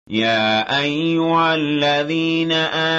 يا أيها الذين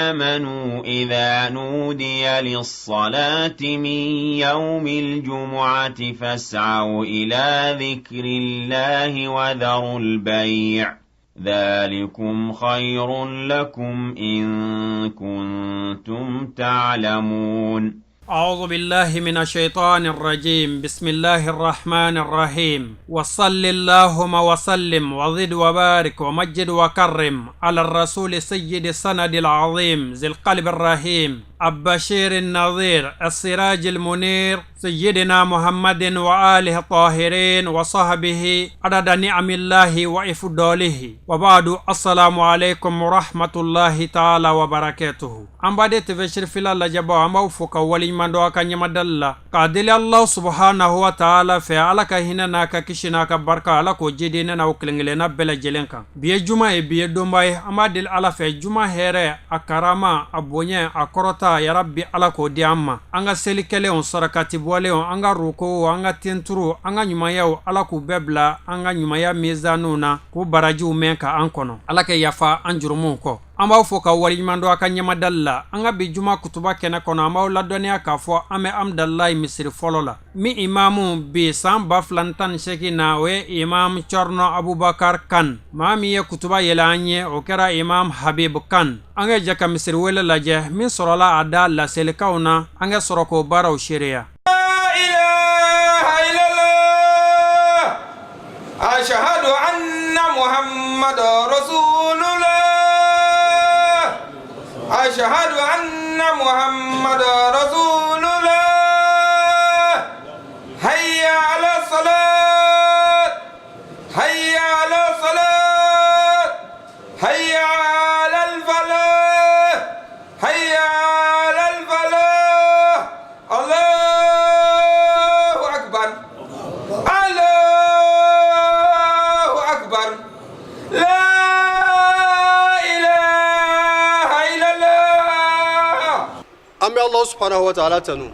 آمنوا إذا نودي للصلاة من يوم الجمعة فاسعوا إلى ذكر الله وذروا البيع ذلكم خير لكم إن كنتم تعلمون. أعوذ بالله من الشيطان الرجيم. بسم الله الرحمن الرحيم. وصل اللهم وسلم وزد وبارك ومجد وكرم على الرسول سيد السند العظيم ذي القلب الرحيم البشير النظير السراج المنير سيدنا محمد وآله الطاهرين وصحبه عدد نعم الله وإفضاله وبعد. السلام عليكم ورحمة الله تعالى وبركاته. أم بعد تفسير في الله جبا أم وفق ولي من دعاك نمدلا قادل الله سبحانه وتعالى في علىك هنا ناك كشنا كبركة على كوجدنا وكلنا بلا جلنكا بيجمع بيدوماي أم دل على في جمع هره أكرما أبونيا أكرتا ya rabbi ala ko di amma anga selikele on sarakati bole on anga ruko anga tenturu anga nyumayaw ala ku bebla anga nyumaya mizanuna ku baraju menka ankono ala ke yafa anjurumun ko amba fo ka wari mando aka nyama dalla anga bi juma kutuba kena kono amba la doni aka fo ame amdallahi misri folola mi imamu bi samba flantan shekina we imam chorno abubakar kan mami ya kutuba yelanye o kera imam habib kan anga jaka misri wala laje min sorola ada la selikauna anga soroko baraw sharia. La ilaha illallah ashhadu anna muhammadar rasulullah ashhadu anna muhammadar rasulullah hayya ala salat hayya ala salat hayya ala al falah hayya ala al falah Allahu akbar Allahu akbar la Allah subhanahu wa ta'ala tanu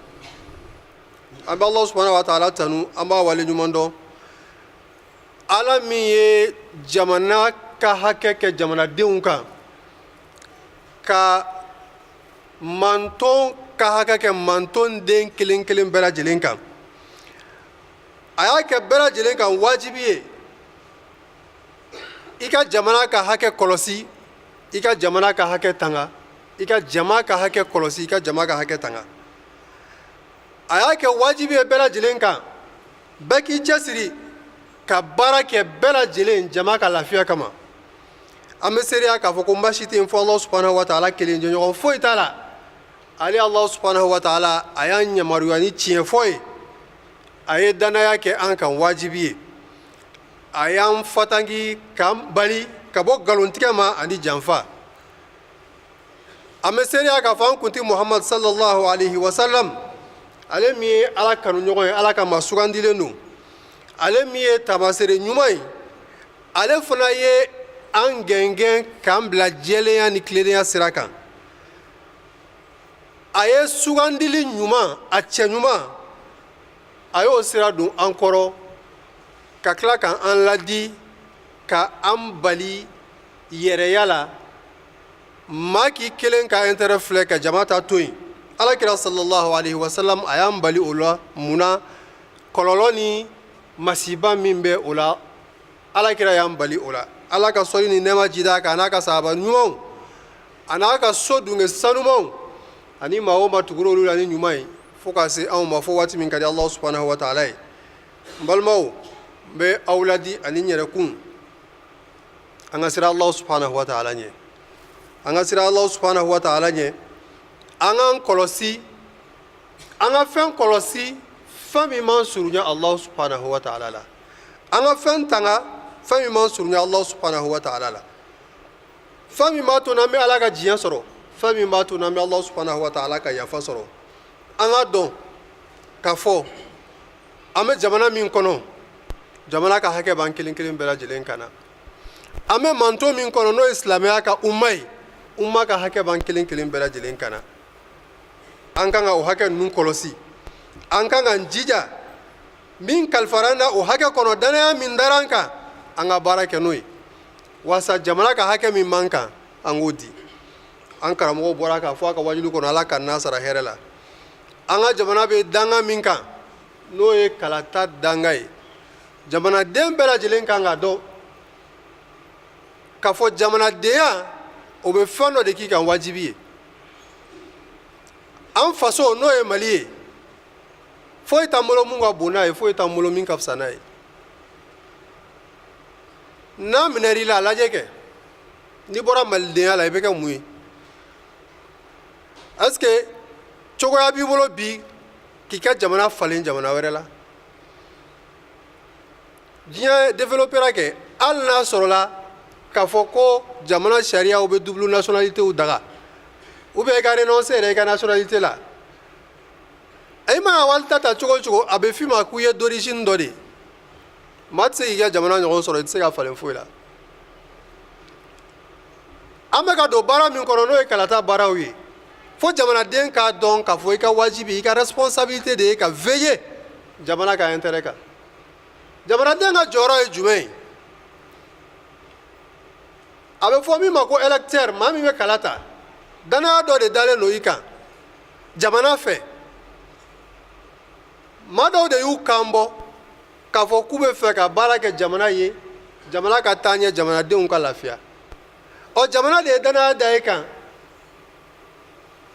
amba Allah subhanahu wa ta'ala tanu amba wali nyumondo ala mi ye jamana ka hakeke jamana deunka ka manton ka hakeke manton den kelen bela jelenka aya ke bela jelenka wajibi ye ika jamana ka hake kolosi ika jamana ka hake tanga ika jama ka hake kolosi ika jama ka hake tanga aya ke wajibi bela jilenka baki jasiri ka barake bela jilen jama ka lafiya kama ameseriya ka foko mbashiti info Allah subhanahu wa ta'ala kelen jonyo fo itala ali Allah subhanahu wa ta'ala ayanya marwani chien foy aye dana yake an kan wajibi ayam fatangi kam bali kabo galontika ma andi janfa ameseri aka fan kunti Muhammad sallallahu alaihi wasallam ale mi ala kanu nyogoy ala ka masugandile nu ale mi tamasere nyumai ale fana ye an gengen kam bla jeleya ni kleya siraka aye sugandili nyuma a chenyuma ayo sira dun ankoro ka kla kan an ladi ka ambali yere yala maki kelen ka intere fle ka jamata toy ala kira sallallahu alaihi wasallam ayam bali ola muna kololoni masiba mimbe ola ala kira yam bali ola ala ka sori ni nema jida ka anaka sahaba nyumon anaka sodunge sanumon ani mawo matuguro lula ni nyumai foka se an ma fo wati min kadi Allah subhanahu wa ta'ala balmaw be awladi ani nyere kun anga sira Allah subhanahu wa ta'ala nye anga sira Allah subhanahu wa ta'ala nye anga kolosi anga fen kolosi fami mansurunya Allah subhanahu wa ta'ala la anga fen tanga fami mansurunya Allah subhanahu wa ta'ala la fami mato na me ala ka jiyan soro fami mato na me Allah subhanahu wa ta'ala ka yafa soro anga don kafo ame jamana min kono jamana ka hake ban kilin bela jelen kana ame manto min kono no islamia ka umma ka hake ban kilin bela jelen kana an kan o hake nun kolosi an kan jija min kalfaranda o hake kono dana min daranka an ga barake noy wasa jamana ka hakɛ min man kan an k'o di an karamɔgɔw bɔra k'a fɔ a ka wajulu kɔnɔ ala ka n'a sara hɛrɛ la an ka jamana bɛ danga min kan n'o ye kalata danga ye jamanaden bɛɛ lajɛlen kan ka dɔn k'a fɔ jamanadenya o bɛ fɛn dɔ de k'i kan wajibi ye an faso n'o ye Mali ye foyi t'an bolo mun ka bon n'a ye foyi t'an bolo min ka fisa n'a ye n'a minɛr'i la a lajɛ kɛ n'i bɔra malidenya la i bɛ kɛ mun ye est-ce que cogoya b'i bolo bi k'i ka jamana falen jamana wɛrɛ la diɲɛ développera kɛ hali n'a sɔrɔla k'a fɔ ko jamana sariyaw bɛ double nationalitéw daga ou bien i ka renoncer yɛrɛ i ka nationalité la i mana wali ta cogo cogo a bɛ f'i ma k'u ye d'origine dɔ de maa tɛ se k'i ka jamana ɲɔgɔn sɔrɔ i tɛ se ka falen foyi la an bɛ ka don baara min kɔnɔ n'o ye kalata baaraw ye fo jamanaden k'a dɔn k'a fɔ i ka wajibi i ka responsabilité de ye ka veiller jamana ka intérêt kan jamanaden ka jɔyɔrɔ ye jumɛn ye a bɛ fɔ min ma ko électeur maa min bɛ kala ta danaya dɔ de dalen don i kan jamana fɛ maa dɔw de y'u kan bɔ k'a fɔ k'u bɛ fɛ ka baara kɛ jamana ye jamana ka taa ɲɛ jamanadenw ka lafiya ɔ jamana de ye danaya da e kan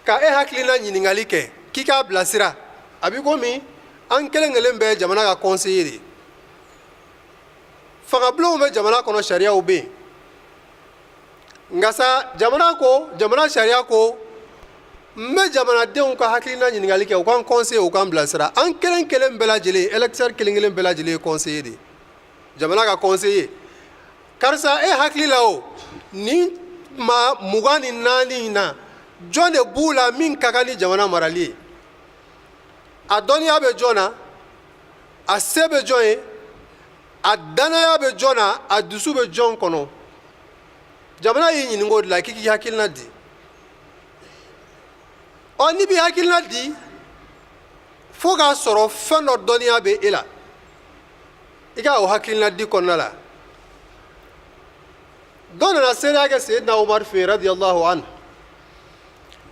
ka e hakilina ɲininkali kɛ k'i k'a bilasira a b'i komi an kelen kelen bɛɛ jamana ka conseiller de ye fangabilenw bɛ jamana kɔnɔ sariyaw bɛ yen nka sa jamana sariya ko n bɛ jamanadenw ka hakilina ɲininkali kɛ u k'an conseiller u k'an bilasira an kelen kelen bɛɛ lajɛlen électeur kelen kelen bɛɛ lajɛlen ye conseiller de ye jamana ka conseiller karisa e hakili la o ni maa 24 in na jɔn de b'u la min ka kan ni jamana marali ye a dɔnniya bɛ jɔn na a se bɛ jɔn ye a danaya bɛ jɔn na a dusu bɛ jɔn kɔnɔ jamana y'i ɲininka o de la k'i k'i hakilina di ɔ n'i b'i hakilina di fo k'a sɔrɔ fɛn dɔ dɔnniya bɛ e la i ka o hakilina di kɔnɔna la dɔ nana seereya kɛ Seyidina Umaru fɛ yen radiyallahu anhu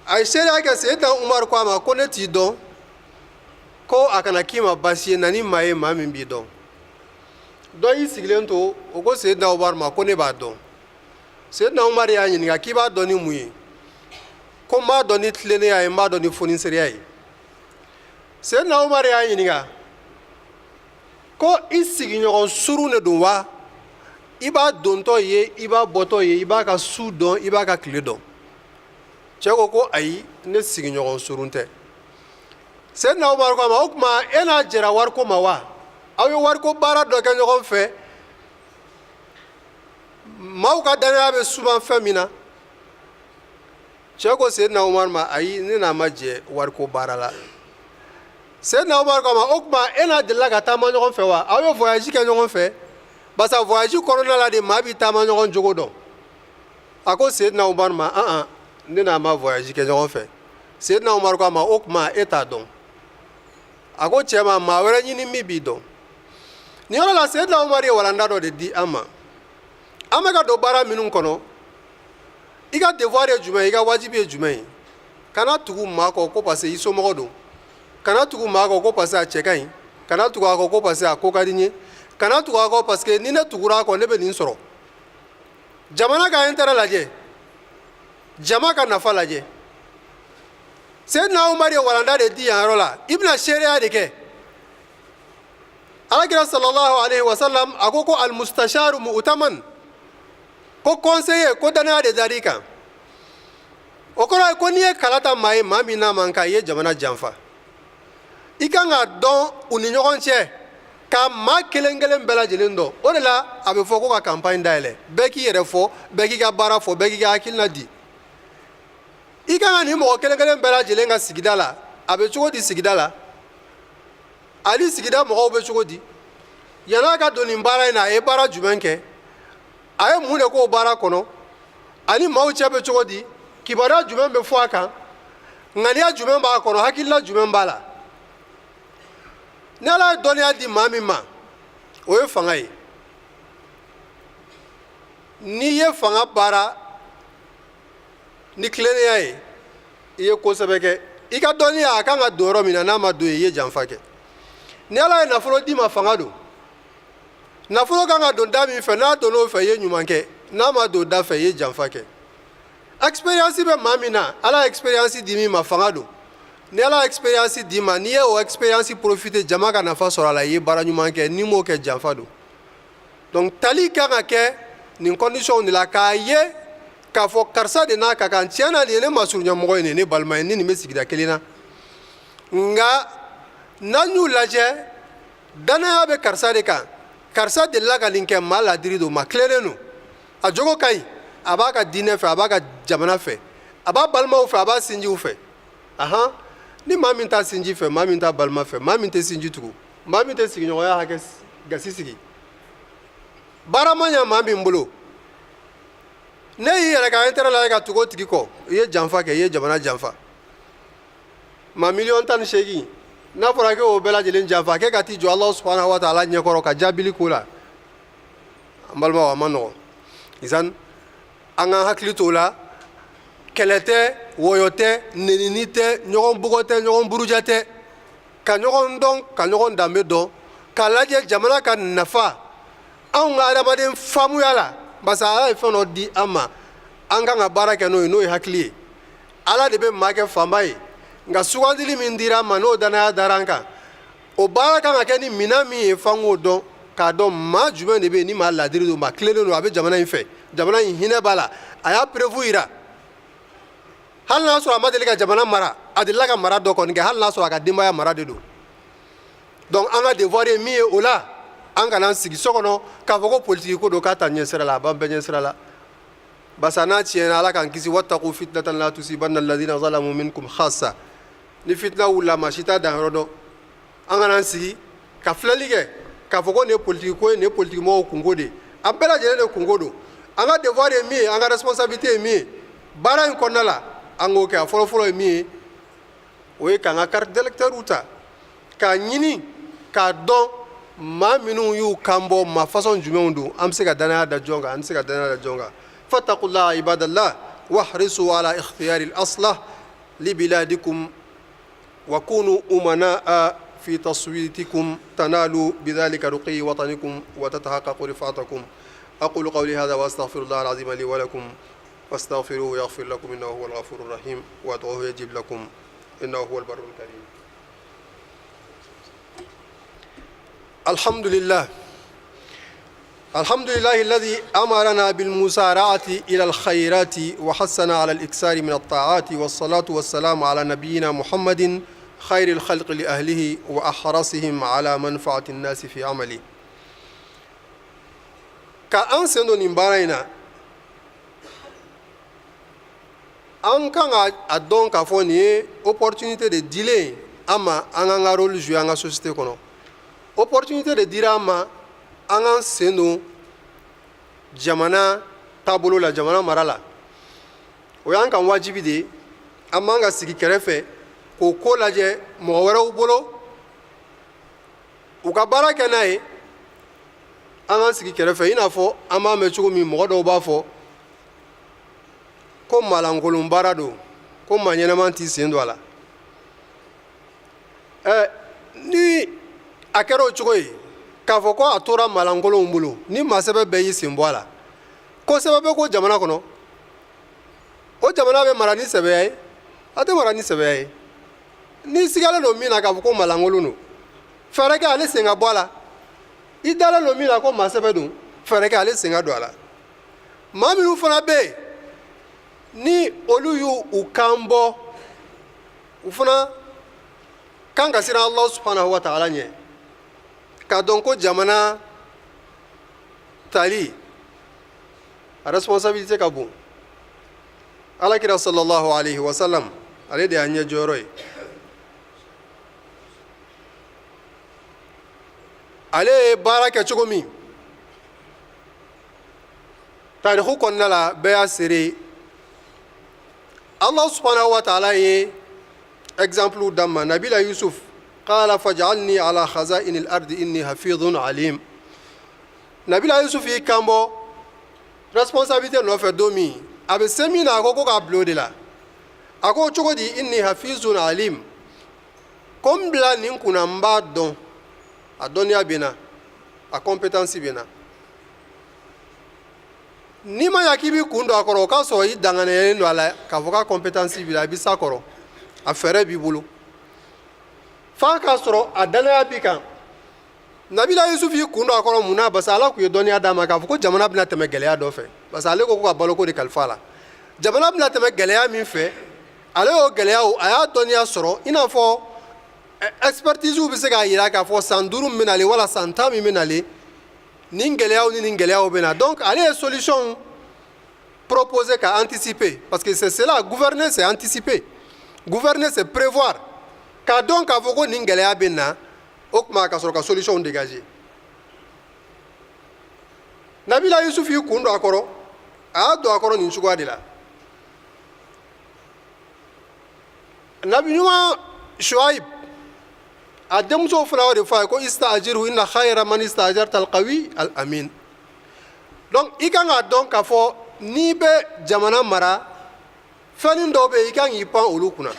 a ye seereya kɛ Seyidina Umaru ko a ma ko ne t'i dɔn ko a kana k'i ma baasi ye na ni maa ye maa min b'i dɔn dɔ y'i sigilen to o ko Seyidina Umaru ma ko ne b'a dɔn Seyidina Umaru y'a ɲininka k'i b'a dɔn ni mun ye ko n b'a dɔn ni tilennenya ye n b'a dɔn ni fonisereya ye Seyidina Umaru y'a ɲininka ko i sigiɲɔgɔn surun de don wa i b'a dontɔ ye i b'a bɔtɔ ye i b'a ka su dɔn i b'a ka tile dɔn cɛ ko ayi ne sigiɲɔgɔn surun tɛ Seyidina Umaru ko a ma o tuma e n'a jɛra wariko ma wa aw ye wariko baara dɔ kɛ ɲɔgɔn fɛ maaw ka danaya bɛ suma fɛn min na cɛ ko Seyidina Umaru ma ayi ne n'a ma jɛ wariko baara la Seyidina Umaru ko a ma o tuma e n'a delila ka taama ɲɔgɔn fɛ wa aw ye voyage kɛ ɲɔgɔn fɛ basa voyage kɔnɔna la de maa b'i taama ɲɔgɔn jogo dɔn a ko Seyidina Umaru ma ne n'a ma voyage kɛ ɲɔgɔn fɛ Seyidina Umaru ko a ma o tuma e t'a dɔn a ko cɛ ma maa wɛrɛ ɲini min b'i dɔn nin yɔrɔ la Seyidina Umaru ye walanda dɔ de di an ma an bɛ ka don baara minnu kɔnɔ i ka devoir ye jumɛn ye i ka wajibi ye jumɛn ye kana tugu maa kɔ ko parce que i somɔgɔ don kana tugu maa kɔ ko parce que a cɛ ka ɲi kana tugu a kɔ ko parce que a ko ka di n ye kana tugu a kɔ parce que ni ne tugura a kɔ ne bɛ nin sɔrɔ jamana ka intérêt lajɛ jama ka nafa lajɛ Seyidina Umaru ye walanda de di yan yɔrɔ la i bɛna seereya de kɛ Alakira sallallahu alaihi wa sallam a ko al-mustasharu mu'taman ko conseiller ko danaya de dar'i kan o kɔrɔ ye ko n'i ye kala ta maa ye maa min n'a man kan i ye jamana janfa i kan ka dɔn u ni ɲɔgɔn cɛ ka maa kelen kelen bɛɛ lajɛlen dɔn o de la a bɛ fɔ ko ka campagne dayɛlɛ bɛɛ k'i yɛrɛ fɔ bɛɛ k'i ka baara fɔ bɛɛ k'i ka hakilina di i kan ka nin mɔgɔ kelen kelen bɛɛ lajɛlen ka sigida la a bɛ cogo di sigida la ali sigida mɔgɔw bɛ cogo di yan'a ka don nin baara in na a ye baara jumɛn kɛ a ye mun de k'o baara kɔnɔ ani maaw cɛ bɛ cogo di kibaruya jumɛn bɛ fɔ a kan ŋaniya jumɛn b'a kɔnɔ hakilina jumɛn b'a la ni Ala ye dɔnniya di maa min ma o ye fanga ye n'i ye fanga baara ni tilennenya ye i ye kosɛbɛ kɛ i ka dɔnniya a kan ka don yɔrɔ min na n'a ma don i ye janfa kɛ ni Ala ye nafolo d'i ma fanga don nafolo kan ka don da min fɛ n'a donn'o fɛ i ye ɲuman kɛ n'a ma don da fɛ i ye janfa kɛ expérience bɛ maa min na Ala ye expérience di min ma fanga don ni Ala ye expérience di ma n'i ye o expérience profiter jama ka nafa sɔrɔ a la i ye baara ɲuman kɛ n'i m'o kɛ janfa don donc tali kan ka kɛ nin condition de la k'a ye k'a fɔ karisa de n'a ka kan tiɲɛ na nin ye ne masurunyamɔgɔ ye nin ye ne balima ye ni nin bɛ sigida kelen na nka n'an y'u lajɛ danaya bɛ karisa de kan karisa delila ka nin kɛ maa ladiri don maa tilenen don a jogo ka ɲi a b'a ka diinɛ fɛ a b'a ka jamana fɛ a b'a balimaw fɛ a b'a sinjiw fɛ ahan ni maa min t'a sinji fɛ maa min t'a balima fɛ maa min tɛ sinji tugu maa min tɛ sigiɲɔgɔnya hakɛ gasi sigi baara ma ɲɛ maa min bolo ne y'i yɛrɛ ka intérêt lajɛ ka tugu o tigi kɔ i ye janfa kɛ i ye jamana janfa maa 18,8 n'a fɔra k'o bɛɛ lajɛlen janfa k'e ka t'i jɔ Alahu subhanahu wa ta'ala ɲɛkɔrɔ ka jaabili k'o la an balimaw a ma nɔgɔn izan an ka hakili t'o la kɛlɛ tɛ wɔyɔ tɛ nenini tɛ ɲɔgɔn bugɔ tɛ ɲɔgɔn buruja tɛ ka ɲɔgɔn dɔn ka ɲɔgɔn danbe dɔn k'a lajɛ jamana ka nafa anw ka adamaden faamuya la parce que Ala ye fɛn dɔ di an ma an kan ka baara kɛ n'o ye hakili ye Ala de bɛ maa kɛ faama ye nka sugandili min dira an ma n'o danaya dara an kan o baara kan ka kɛ ni minɛn min ye f'an k'o dɔn k'a dɔn maa jumɛn de bɛ yen ni maa ladiri don maa tilenen don a bɛ jamana in fɛ jamana in hinɛ b'a la a y'a preuve yira hali n'a sɔrɔ a ma deli ka jamana mara a delila ka mara dɔ kɔni kɛ hali n'a sɔrɔ a ka denbaya mara de don donc an ka devoir ye min ye o la an kana sigi so kɔnɔ k'a fɔ ko politique ko don k'a ta ɲɛsira la a b'an bɛɛ ɲɛsira la basa n'a tiɲɛna Ala k'an kisi wattaqu fitnatan la tusibanna alladhina zalamu minkum khassa ni fitna wulila maa si t'a danyɔrɔ dɔn an kana sigi ka filɛli kɛ k'a fɔ ko nin ye politique ko ye nin ye politique mɔgɔw kunko de ye an bɛɛ lajɛlen de kunko don an ka devoir ye min ye an ka responsabilité ye min ye baara in kɔnɔna la an k'o kɛ a fɔlɔfɔlɔ ye min ye o ye k'an ka carte d'électeur ta k'a ɲini k'a dɔn maa minnu y'u kan bɔ maa façon jumɛnw don an bɛ se ka danaya da jɔn kan an tɛ se ka danaya da jɔn kan fattaqullaha ibadallah wahrisu ala ikhtiyari al-aslah libiladikum wa kunu umana'a في تصويتكم تنالوا بذلك رقي وطنكم وتتحققوا رفعتكم أقول قولي هذا وأستغفر الله العظيم لي ولكم فاستغفروه يغفر لكم إنه هو الغفور الرحيم وادعوه يجيب لكم إنه هو البر الكريم الحمد لله الذي أمرنا بالمسارعة إلى الخيرات وحثنا على الإكثار من الطاعات والصلاة والسلام على نبينا محمد خير الخلق لأهله وأحرصهم على منفعة الناس في عمله كأن سندو نمبارينا an kan a dɔn k'a fɔ nin ye opportunité de dilen an ma an k'an ka rôle jouer an ka société kɔnɔ opportunité de dira an ma an k'an sen don jamana taabolo la jamana mara la o y'an kan wajibi de ye an man ka sigi kɛrɛfɛ k'o ko lajɛ mɔgɔ wɛrɛw bolo u ka baara kɛ n'a ye an k'an sigi kɛrɛfɛ i n'a fɔ an b'a mɛn cogo min mɔgɔ dɔw b'a fɔ ko maalankolon baara don ko maa ɲɛnɛman t'i sen don a la ni a kɛra o cogo ye k'a fɔ ko a tora maalankolonw bolo ni maa sɛbɛ bɛɛ y'i sen bɔ a la ko sɛbɛ bɛ ko jamana kɔnɔ o jamana bɛ mara ni sɛbɛya ye a tɛ mara ni sɛbɛya ye ni sigalen don min na k'a fɔ ko maalankolon don fɛɛrɛ kɛ ale sen ka bɔ a la i dalen don min na ko maa sɛbɛ don fɛɛrɛ kɛ ale sen ka don a la maa minnu fana bɛ yen ni olu y'u kan bɔ u fana kan ka siran Allah subhanahu wa ta'ala ɲɛ k'a dɔn ko jamana tali a responsabilité ka bon alakira sallallahu alaihi wa sallam ale de y'a ɲɛ jɔyɔrɔ ye ale ye baara kɛ cogo min tarikhu kɔnɔna la bɛɛ y'a seere Allah subhanahu wa ta'ala ye exemple d'amma Nabila Yusuf qala faj'alni ala khaza'in al-ardi inni hafidhun alim Nabila Yusuf yi kambo responsabilité nɔfɛ don min a bɛ se min na a ko k'a bila o de la a ko cogo di inni hafizun alim ko n bila nin kunna n b'a dɔn a dɔnniya bɛ n na a compétence bɛ n na n'i ma ɲa k'i b'i kun don a kɔrɔ o k'a sɔrɔ i danganiyalen don a la k'a fɔ k'a compétence b'i la i bɛ s'a kɔrɔ a fɛɛrɛ b'i bolo f'a k'a sɔrɔ a danaya b'i kan nabila yusufu y'i kun don a kɔrɔ mun na parce que ala tun ye dɔnniya d'a ma k'a fɔ ko jamana bɛna tɛmɛ gɛlɛya dɔ fɛ parce que ale ko ka baloko de kalifa a la jamana bɛna tɛmɛ gɛlɛya min fɛ ale y'o gɛlɛyaw a y'a dɔnniya sɔrɔ i n'a fɔ expertise bɛ se k'a jira k'a fɔ san 5 min bɛ nalen wala san 10 min bɛ nalen nin gɛlɛyaw ni nin gɛlɛyaw bɛ na donc ale ye solution proposé ka anticiper parce que c'est cela gouverner c'est anticiper gouverner c'est prévoir k'a dɔn k'a fɔ ko nin gɛlɛya bɛ na o tuma ka sɔrɔ ka solution dégager nabila yusufu y'i kun don a kɔrɔ a y'a don a kɔrɔ nin cogoya de la nabi ɲuman shuaib a denmuso fana y'o de fɔ a ye ko ista'jirhu inna khayra man ista'jarta al-qawi al-amin donc i kan k'a dɔn k'a fɔ n'i bɛ jamana mara fɛn dɔw bɛ yen i kan k'i pan olu kunna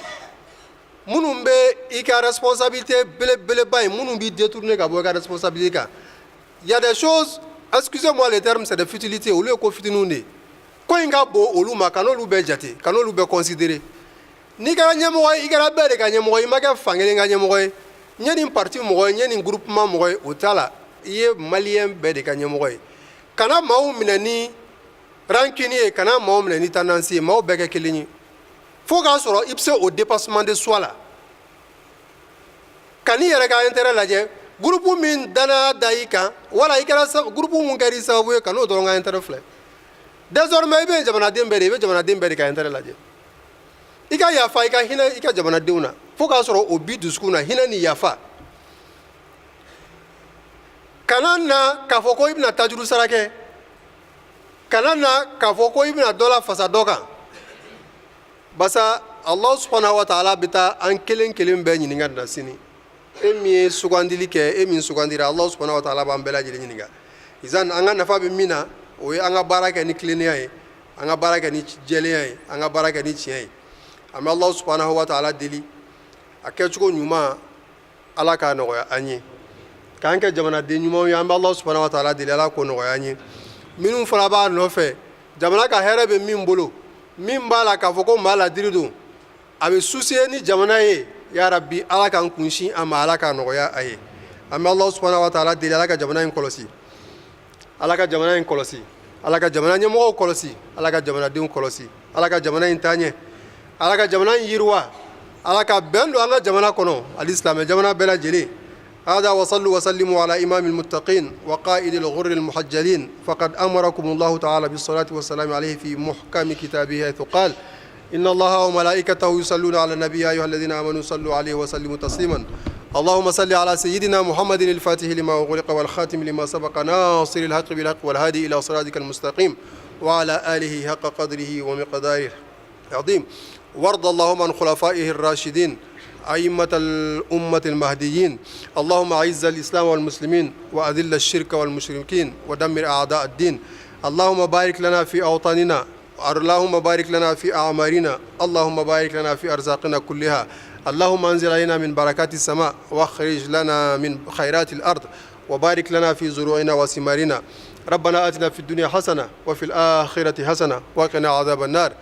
minnu bɛ i ka responsabilité belebeleba ye minnu b'i détourner ka bɔ i ka responsabilité kan il y a des choses excusez-moi le terme c'est des futilités olu ye ko fitininw de ye ko in ka bon olu ma ka n'olu bɛɛ jate ka n'olu bɛɛ considérer n'i kɛra ɲɛmɔgɔ ye i kɛra bɛɛ de ka ɲɛmɔgɔ ye i ma kɛ fankelen ka ɲɛmɔgɔ ye n ye nin parti mɔgɔ ye n ye nin groupement mɔgɔ ye o t'a la i ye maliyɛn bɛɛ de ka ɲɛmɔgɔ ye kana maaw minɛ ni rancune ye kana maaw minɛ ni tendance ye maaw bɛɛ kɛ kelen ye fo k'a sɔrɔ i bɛ se au dépassement de soi la ka n'i yɛrɛ ka intérêt lajɛ groupe min danaya da i kan wala i kɛra groupe mun kɛra i sababu ye ka n'o dɔrɔn ka intérêt filɛ désormais i bɛ jamanaden bɛɛ de i bɛ jamanaden bɛɛ de ka intérêt lajɛ i ka yafa i ka hinɛ i ka jamanadenw na fo k'a sɔrɔ o bi dusukun na hinɛ ni yafa kana na k'a fɔ ko i bɛna tajuru sara kɛ kana na k'a fɔ ko i bɛna dɔ la fasa dɔ kan basa Allah subhanahu wa ta'ala bɛ taa an kelen kelen bɛɛ ɲininka nin na sini e min ye sugandili kɛ e min sugandira Allah subhanahu wa ta'ala b'an bɛɛ lajɛlen ɲininka izan an ka nafa bɛ min na o ye an ka baara kɛ ni tilennenya ye an ka baara kɛ ni jɛlenya ye an ka baara kɛ ni tiɲɛ ye an bɛ Allah subhanahu wa ta'ala deli a kɛcogo ɲuman ala k'a nɔgɔya an ye k'an kɛ jamanaden ɲumanw ye an bɛ Allah subhanahu wa ta'ala deli ala k'o nɔgɔya an ye minnu fana b'a nɔfɛ jamana ka hɛrɛ bɛ min bolo min b'a la k'a fɔ ko maa ladiri don a bɛ soucier ni jamana ye ya rabbi ala k'an kunsin a ma ala k'a nɔgɔya a ye an bɛ Allah subhanahu wa ta'ala deli ala ka jamana in kɔlɔsi ala ka jamana in kɔlɔsi ala ka jamana ɲɛmɔgɔw kɔlɔsi ala ka jamanadenw kɔlɔsi ala ka jamana in taaɲɛ ala ka jamana in yiriwa ala ka bɛn don an ka jamana kɔnɔ ali silamɛ jamana bɛɛ lajɛlen هذا وصلوا وسلموا على إمام المتقين وقائد الغر المحجلين فقد أمركم الله تعالى بالصلاة والسلام عليه في محكم كتابه حيث قال إن الله وملائكته يصلون على النبي يا أيها الذين آمنوا صلوا عليه وسلموا تسليما اللهم صل على سيدنا محمد الفاتح لما أغلق والخاتم لما سبق ناصر الحق بالحق والهادي إلى صراطك المستقيم وعلى آله حق قدره ومقداره العظيم وارض اللهم عن خلفائه الراشدين أئمة الأمة المهديين اللهم أعز الإسلام والمسلمين وأذل الشرك والمشركين ودمر أعداء الدين اللهم بارك لنا في أوطاننا اللهم بارك لنا في أعمارنا اللهم بارك لنا في أرزاقنا كلها اللهم أنزل علينا من بركات السماء واخرج لنا من خيرات الأرض وبارك لنا في زروعنا وثمارنا ربنا آتنا في الدنيا حسنة وفي الآخرة حسنة وقنا عذاب النار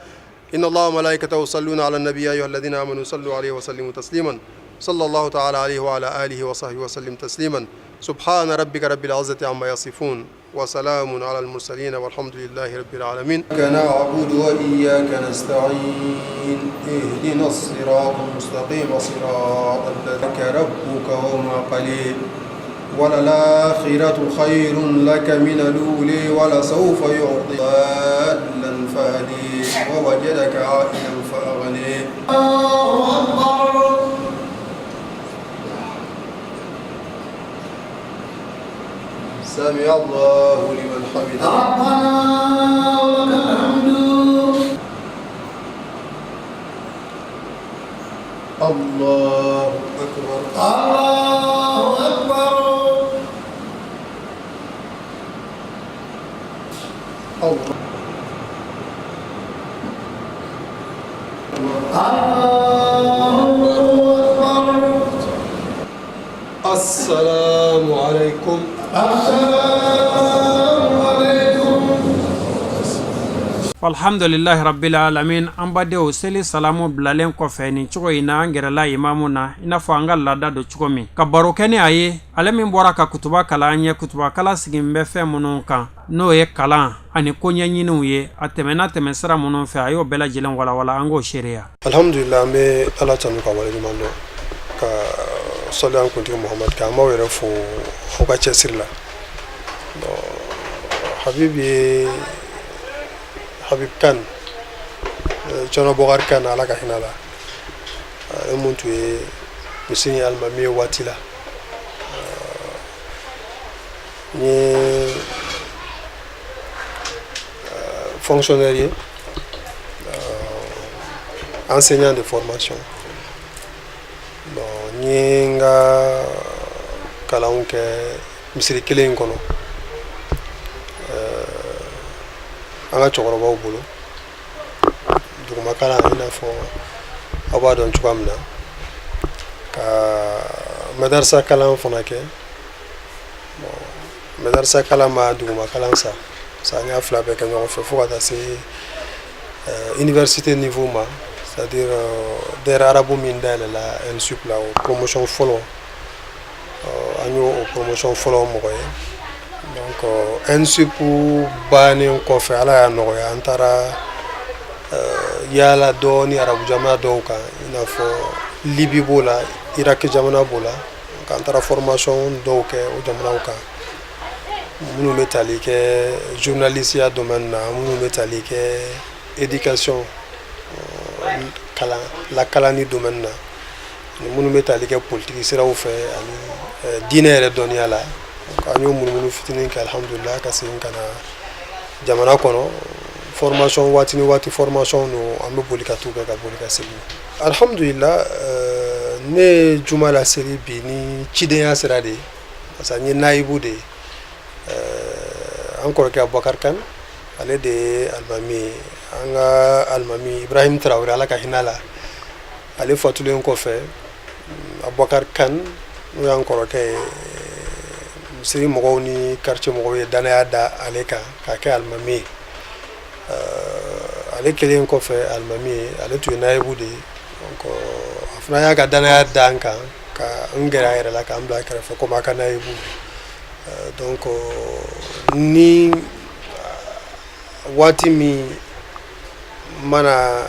إن الله وملائكته يصلون على النبي يا أيها الذين آمنوا صلوا عليه وسلموا تسليما صلى الله تعالى عليه وعلى آله وصحبه وسلم تسليما سبحان ربك رب العزة عما يصفون وسلام على المرسلين والحمد لله رب العالمين نعبد وإياك نستعين اهدنا الصراط المستقيم صراط الذين ربك وما قليل وللآخرة خير لك من الأولى ولسوف يعطي ضالا فهدي ووجدك عائلا فأغني الله أكبر سمع الله لمن حمده ربنا ولك الحمد الله أكبر الله أكبر الله السلام عليكم. alhamdulillahi rabbil alamin an badenw seli salamu bilalen kɔfɛ nin cogo in na an gɛrɛla imamu na i n'a fɔ an ka laada do cogo min ka baro kɛ ni a ye ale min bɔra ka kutuba kalan an ye kutuba kala sigin bɛ fɛn minnu kan n'o ye kalan ani koɲɛɲiniw ye a tɛmɛna tɛmɛsira minnu fɛ a y'o bɛɛ lajɛlen walawala an k'o seereya alhamdulillah an bɛ ala tanu ka waleɲuman dɔn ka sɔli an kuntigi muhamadu kan an b'aw yɛrɛ fo aw ka cɛsiri la habibi ye Habib Kan Cɔnɔ Bɔkari Kan ala ka hinɛ la e mun tun ye misiri alimami ye waati la n ye fonctionnaire ye enseignant de formation n ye n ka kalanw kɛ misiri kelen in kɔnɔ an ka cɛkɔrɔbaw bolo duguma kalan i n'a fɔ aw b'a dɔn cogoya min na ka madarasa kalan fana kɛ madarasa kalan ma duguma kalan sa an y'a fila bɛɛ kɛ ɲɔgɔn fɛ fo ka taa se université niveau ma c'est-à-dire DER arabu min dayɛlɛla ENSUP la o promotion fɔlɔ an y'o promotion fɔlɔ mɔgɔ ye donc ENSUP bannen kɔfɛ ala y'a nɔgɔya an taara yaala dɔɔni arabu jamana dɔw kan i n'a fɔ Libi b'o la Iraki jamana b'o la an taara formation dɔw kɛ o jamanaw kan minnu bɛ tali kɛ journalistiya domaine na minnu bɛ tali kɛ éducation lakalani domaine na minnu bɛ tali kɛ politique siraw fɛ ani diinɛ yɛrɛ dɔnniya la an y'o munumunu fitinin kɛ alhamdulillah ka segin ka na jamana kɔnɔ formation waati ni waati formation no an bɛ boli ka t'u kɛ ka boli ka segin alhamdulillah ne ye juma laseli bi ni cidenya sira de ye parce que n ye nayibu de ye an kɔrɔkɛ Abubakar Kan ale de ye alimami ye an ka alimami Ibrahim Traoré ala ka hinɛ la ale fatulen kɔfɛ Abubakar Kan n'o y'an kɔrɔkɛ ye misiri mɔgɔw ni quartier mɔgɔw ye danaya da ale kan k'a kɛ alimami ye ale kelen kɔfɛ alimami ye ale tun ye nayibu de ye donc a fana y'a ka danaya da an kan ka n gɛrɛ a yɛrɛ la k'an bila a kɛrɛfɛ komi a ka nayibu donc ni waati min mana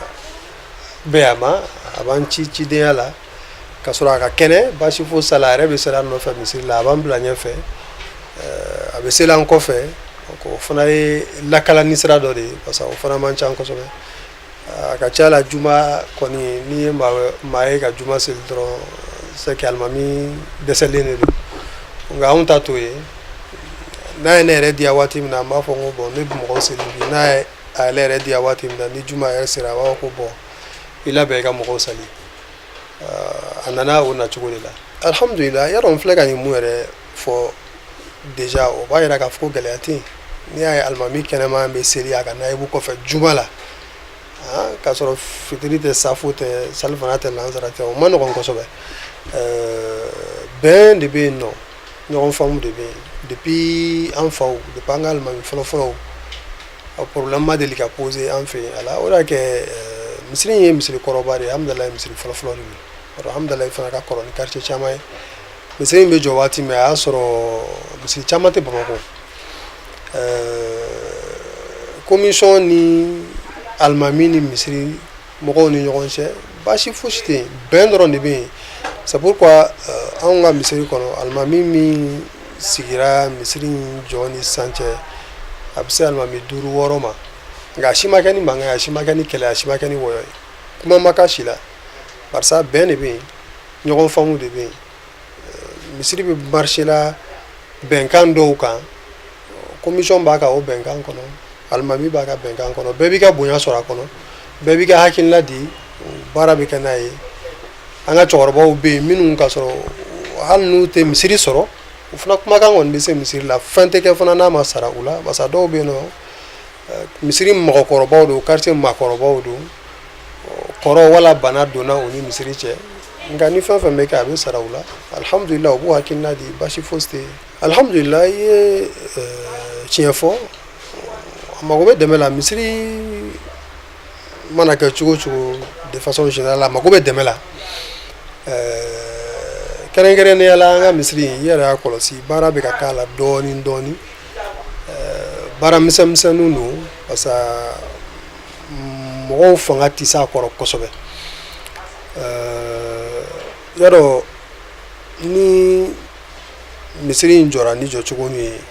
bɛn a ma a b'an ci cidenya la ka sɔrɔ a ka kɛnɛ baasi foyi t'a la a yɛrɛ bɛ seli an nɔfɛ misiri la a b'an bila ɲɛfɛ a bɛ seli an kɔfɛ donc o fana ye lakalani sira dɔ de ye parce que o fana man ca kosɛbɛ a ka ca la juma kɔni n'i ye maa ye ka juma seli dɔrɔn c'est que alimami dɛsɛlen de don nka anw ta t'o ye n'a ye ne yɛrɛ diya waati min na an b'a fɔ ko bon ne bɛ mɔgɔw seli bi n'a ye ale yɛrɛ diya waati min na ni juma yɛrɛ sera a b'a fɔ ko bon i labɛn i ka mɔgɔw seli a nana o nacogo de la alhamdulillah yɔrɔ n filɛ ka nin mun yɛrɛ fɔ déjà o b'a yira k'a fɔ ko gɛlɛya tɛ yen n'i y'a ye alimami kɛnɛman bɛ seli a ka nayibu kɔfɛ juma la k'a sɔrɔ fitiri tɛ safo tɛ salifana tɛ lansara tɛ o ma nɔgɔn kosɛbɛ bɛn de bɛ yen nɔ ɲɔgɔn faamu de bɛ yen depuis an faw depuis an ka alimami fɔlɔfɔlɔw a problème ma deli ka poser an fɛ yen ala o de y'a kɛ misiri in ye misiri kɔrɔba de ye alhamdulilayi misiri fɔlɔfɔlɔ de ye alhamdulilayi fana ka kɔrɔ ni quartier caman ye misiri in bɛ jɔ waati min a y'a sɔrɔ misiri caman tɛ Bamakɔ commission ni alimami ni misiri mɔgɔw ni ɲɔgɔn cɛ baasi fosi tɛ yen bɛn dɔrɔn de bɛ yen c'est pourquoi anw ka misiri kɔnɔ alimami min sigira misiri in jɔ ni sisan cɛ a bɛ se alimami 5 6 ma nka a si ma kɛ ni mankan ye a si ma kɛ ni kɛlɛ a si ma kɛ ni wɔyɔ ye kuma ma k'a si la barisa bɛn de bɛ yen ɲɔgɔn faamu de bɛ yen misiri bɛ marché la bɛnkan dɔw kan commission b'a ka o bɛnkan kɔnɔ alimami b'a ka bɛnkan kɔnɔ bɛɛ b'i ka bonya sɔrɔ a kɔnɔ bɛɛ b'i ka hakilina di baara bɛ kɛ n'a ye an ka cɛkɔrɔbaw bɛ yen minnu ka sɔrɔ hali n'u tɛ misiri sɔrɔ o fana kumakan kɔni bɛ se misiri la fɛn tɛ kɛ fana n'a ma sara u la parce que dɔw bɛ yen nɔ misiri mɔgɔkɔrɔbaw don quartier maakɔrɔbaw don kɔrɔ wala bana donna o ni misiri cɛ nka ni fɛn fɛn bɛ kɛ a bɛ sara u la alhamdulillah u b'u hakilina di basi fosi tɛ yen alhamdulillah i ye tiɲɛ fɔ a mago bɛ dɛmɛ la misiri mana kɛ cogo o cogo de façon générale a mago bɛ dɛmɛ la kɛrɛnkɛrɛnnenya la an ka misiri i yɛrɛ y'a kɔlɔsi baara bɛ ka k'a la dɔɔni dɔɔni baara misɛnninw don parce que mɔgɔw fanga tɛ s'a kɔrɔ kosɛbɛ yadɔ ni misiri in jɔra ni jɔcogo min ye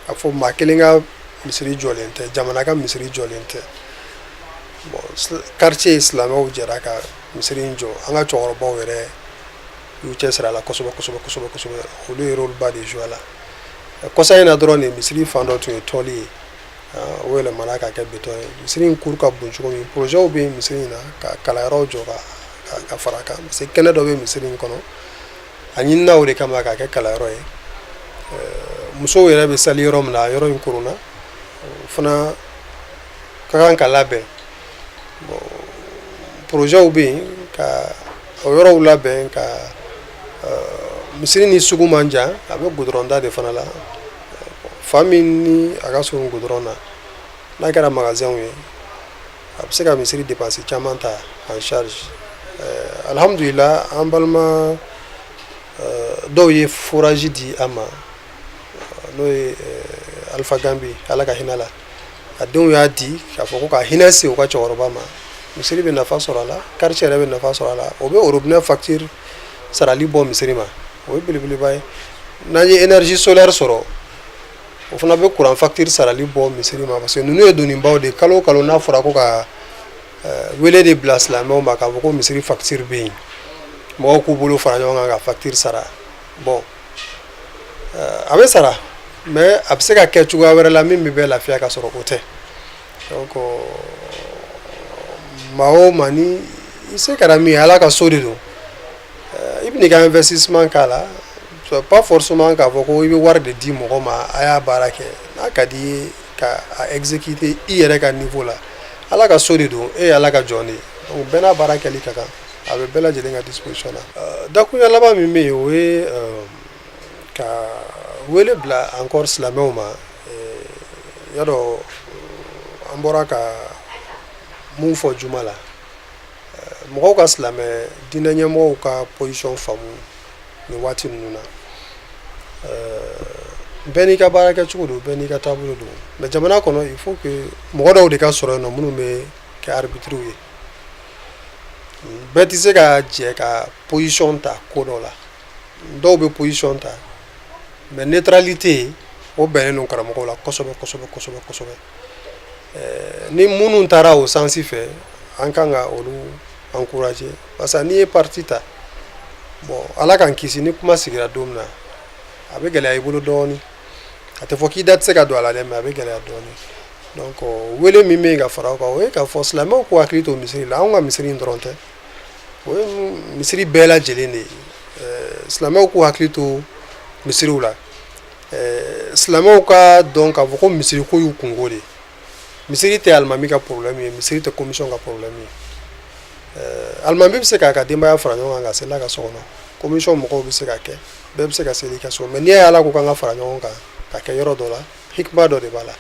a fɔ maa kelen ka misiri jɔlen tɛ jamana ka misiri jɔlen tɛ bon quartier silamɛw jɛra ka misiri in jɔ an ka cɛkɔrɔbaw yɛrɛ y'u cɛsiri a la kosɛbɛ olu ye rôle ba de joué a la kɔsa in na dɔrɔn de misiri fan dɔ tun ye tɔli ye o yɛlɛmana ka kɛ beton ye misiri in cours ka bon cogo min projets bɛ misiri in na ka kalanyɔrɔw jɔ ka fara kan parce que kɛnɛ dɔ bɛ misiri in kɔnɔ a ɲinina o de kama ka kɛ kalanyɔrɔ ye musow yɛrɛ bɛ sali yɔrɔ min na yɔrɔ in koronna o fana ka kan ka labɛn projets bɛ yen ka o yɔrɔw labɛn ka misiri ni sugu man jan a bɛ goudron da de fana la fa min ni a ka surun goudron na n'a kɛra magasin ye a bɛ se ka misiri dépense caman ta en charge alhamdulillah an balima dɔw ye fourage di an ma n'o ye Alpha Gambi ala ka hinɛ la a denw y'a di k'a fɔ ko ka hinɛ se u ka cɛkɔrɔba ma misiri bɛ nafa sɔrɔ a la quartier yɛrɛ bɛ nafa sɔrɔ a la o bɛ robinet facture sarali bɔ misiri ma o ye belebeleba ye n'an ye énergie solaire sɔrɔ o fana bɛ courant facture sarali bɔ misiri ma parce que ninnu ye donnibaw de kalo o kalo n'a fɔra ko ka wele de bila silamɛw ma k'a fɔ ko misiri facture bɛ yen mɔgɔw k'u bolo fara ɲɔgɔn kan ka facture sara bon a bɛ sara mais a bɛ se ka kɛ cogoya wɛrɛ la min bɛ bɛɛ lafiya ka sɔrɔ o tɛ donc maa o maa ni i se kɛra min ye ala ka so de don i bɛ n'i ka investissement k'a la pas forcément k'a fɔ ko i bɛ wari de di mɔgɔ ma a y'a baara kɛ n'a ka di ye ka a exécuter i yɛrɛ ka niveau la ala ka so de don e ye ala ka jɔn de ye donc bɛɛ n'a baara kɛli ka kan a bɛ bɛɛ lajɛlen ka disposition na dakuruɲa laban min bɛ yen o ye ka wele bila encore silamɛw ma yadɔ an bɔra ka mun fɔ juma la mɔgɔw ka silamɛ diinɛ ɲɛmɔgɔw ka position faamu nin waati ninnu na bɛɛ n'i ka baara kɛcogo don bɛɛ n'i ka taabolo don mais jamana kɔnɔ il faut que mɔgɔ dɔw de ka sɔrɔ yen nɔ minnu bɛ kɛ arbitres ye bɛɛ tɛ se ka jɛ ka position ta ko dɔ la dɔw bɛ position ta mais neutralité o bɛnnen don karamɔgɔw la kosɛbɛ ni minnu taara o sansi fɛ an kan ka olu encourager parce que n'i ye parti ta bon ala k'an kisi ni kuma sigira don min na a bɛ gɛlɛya i bolo dɔɔni a tɛ fɔ k'i da tɛ se ka don a la dɛ mais a bɛ gɛlɛya dɔɔni donc wele min bɛ yen ka fara o kan o ye k'a fɔ silamɛw k'u hakili to misiri la anw ka misiri in dɔrɔn tɛ o ye misiri bɛɛ lajɛlen de ye silamɛw k'u hakili to misiriw la silamɛw ka dɔn k'a fɔ ko misiri ko y'u kungo de ye misiri tɛ alimami ka problème ye misiri tɛ commission ka problème ye alimami bɛ se k'a ka denbaya fara ɲɔgɔn kan ka seli a ka so kɔnɔ commission mɔgɔw bɛ se ka kɛ bɛɛ bɛ se ka seli i ka so mais n'i y'a ye ala ko k'an ka fara ɲɔgɔn kan ka kɛ yɔrɔ dɔ la hikima dɔ de b'a la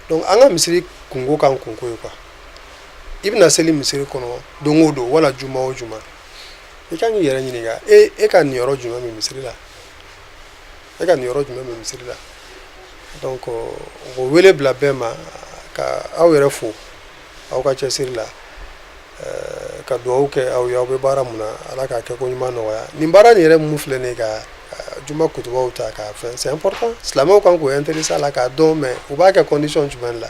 donc an ka misiri kungo k'an kungo ye quoi i bɛna seli misiri kɔnɔ don o don wala juma o juma i kan k'i yɛrɛ ɲininka e ka nin yɔrɔ jumɛn bɛ misiri la donc o wele bila bɛɛ ma ka aw yɛrɛ fo aw ka cɛsiri la ka dugawu kɛ aw ye aw bɛ baara mun na ala k'a kɛ ko ɲuman nɔgɔya nin baara nin yɛrɛ mun filɛ nin ye ka juma kutubaw ta k'a fɛn c'est important silamɛw kan k'o intéresser a la k'a dɔn mais u b'a kɛ condition jumɛn la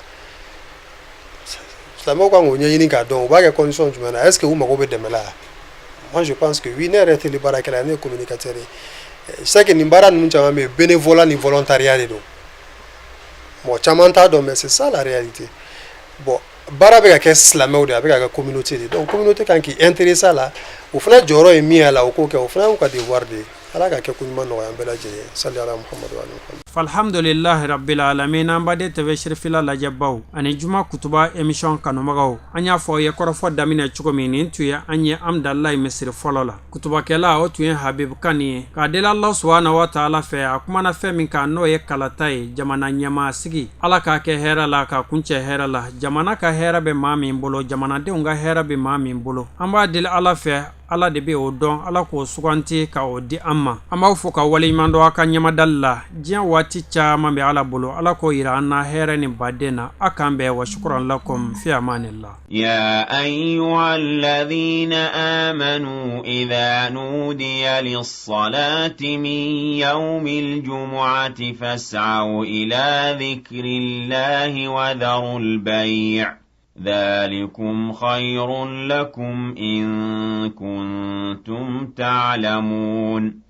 silamɛw kan k'o ɲɛɲini k'a dɔn u b'a kɛ condition jumɛn na est-ce que u mago bɛ dɛmɛ la moi je pense que oui ne yɛrɛ tɛ baarakɛla ne ye communicateur ye je sais que nin baara ninnu caman bɛ yen bénévolat ni volontariat de don mɔgɔ caman t'a dɔn mais c'est ça la réalité bon baara bɛ ka kɛ silamɛw de a bɛ ka kɛ communauté de donc communauté kan k'i intéresser a la o fana jɔyɔrɔ ye min y'a la o k'o kɛ o fana y'u ka devoir de ye ala ka kɛ ko ɲuman nɔgɔya an bɛɛ lajɛlen salli ala muhammad wa ali muhammad. Falhamdulillahi rabbil alamin. An bade tv shirifila lajɛbaw ani juma kutuba emission kanumagaw, an y'a fɔ ye kɔrɔfɔ daminɛ cogo min nin tun ye an ye Amdalayi misiri fɔlɔ la. Kutubakɛla o tun ye Habib Kani ye. K'a deli Allah subhanahu wa ta'ala fɛ a kumana fɛn min kan n'o ye kalata ye, jamana ɲɛmaa sigi. Ala k'a kɛ hɛrɛ la k'a kuncɛ hɛrɛ la. Jamana ka hɛrɛ bɛ maa min bolo, jamanadenw ka hɛrɛ bɛ maa min bolo. An b'a deli Ala fɛ, Ala de bɛ o dɔn, Ala k'o suganti ka o di an ma. An b'aw fo ka waleɲuman dɔn a ka ɲɛmadali la. Diɲɛ waati caman bɛ Ala bolo, Ala k'o yira an na hɛrɛ ni baden na. A k'an bɛn wa shukran lakum fi amanillah. يا أيها الذين آمنوا إذا نودي للصلاة من يوم الجمعة فاسعوا إلى ذكر الله وذروا البيع ذلكم خير لكم إن كنتم تعلمون.